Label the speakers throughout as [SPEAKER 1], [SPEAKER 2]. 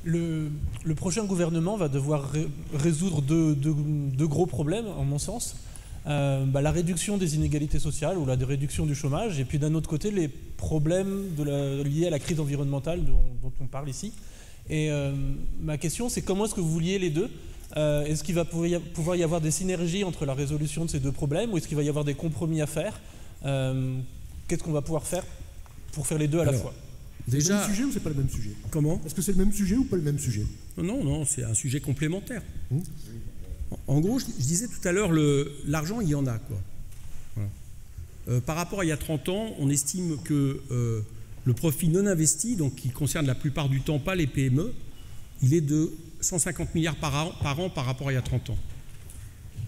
[SPEAKER 1] Le prochain gouvernement va devoir résoudre deux gros problèmes, en mon sens. La réduction des inégalités sociales ou la réduction du chômage, et puis d'un autre côté, les problèmes liés à la crise environnementale dont on parle ici. Et ma question, c'est comment est-ce que vous liez les deux? Est-ce qu'il va pouvoir y avoir des synergies entre la résolution de ces deux problèmes, ou est-ce qu'il va y avoir des compromis à faire? Qu'est-ce qu'on va pouvoir faire pour faire les deux à la fois?
[SPEAKER 2] Déjà, c'est le même sujet ou c'est pas le même sujet?
[SPEAKER 3] Comment?
[SPEAKER 2] Est-ce que c'est le même sujet ou pas le même sujet?
[SPEAKER 3] Non, c'est un sujet complémentaire. En gros, je disais tout à l'heure, l'argent, il y en a, quoi. Voilà. Par rapport à il y a 30 ans, on estime que le profit non investi, donc qui concerne la plupart du temps pas les PME, il est de 150 milliards par an par rapport à il y a 30 ans.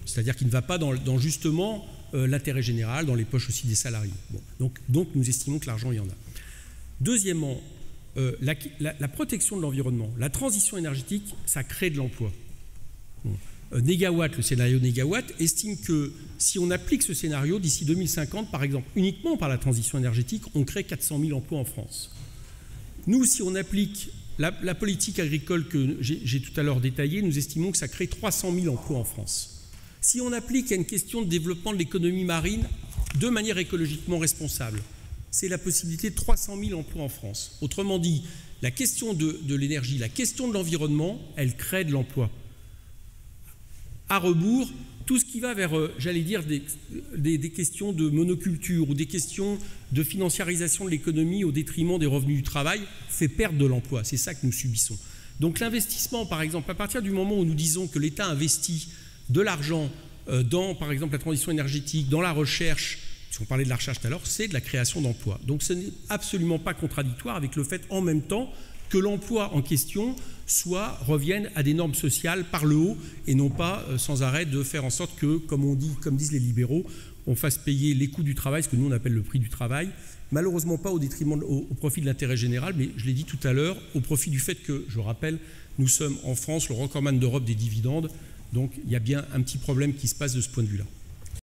[SPEAKER 3] C'est-à-dire qu'il ne va pas dans justement l'intérêt général, dans les poches aussi des salariés. Bon, donc nous estimons que l'argent, il y en a. Deuxièmement, la protection de l'environnement, la transition énergétique, ça crée de l'emploi. Négawatt, le scénario Négawatt, estime que si on applique ce scénario d'ici 2050, par exemple, uniquement par la transition énergétique, on crée 400 000 emplois en France. Nous, si on applique la politique agricole que j'ai tout à l'heure détaillée, nous estimons que ça crée 300 000 emplois en France. Si on applique à une question de développement de l'économie marine de manière écologiquement responsable, c'est la possibilité de 300 000 emplois en France. Autrement dit, la question de l'énergie, la question de l'environnement, elle crée de l'emploi. À rebours, tout ce qui va vers, j'allais dire, des questions de monoculture ou des questions de financiarisation de l'économie au détriment des revenus du travail fait perdre de l'emploi. C'est ça que nous subissons. Donc l'investissement, par exemple, à partir du moment où nous disons que l'État investit de l'argent dans, par exemple, la transition énergétique, dans la recherche, puisqu'on parlait de la recherche tout à l'heure, c'est de la création d'emplois. Donc ce n'est absolument pas contradictoire avec le fait en même temps que l'emploi en question revienne à des normes sociales par le haut et non pas sans arrêt de faire en sorte que, comme disent les libéraux, on fasse payer les coûts du travail, ce que nous on appelle le prix du travail, malheureusement pas au profit de l'intérêt général, mais je l'ai dit tout à l'heure, au profit du fait que, je rappelle, nous sommes en France le recordman d'Europe des dividendes, donc il y a bien un petit problème qui se passe de ce point de vue-là.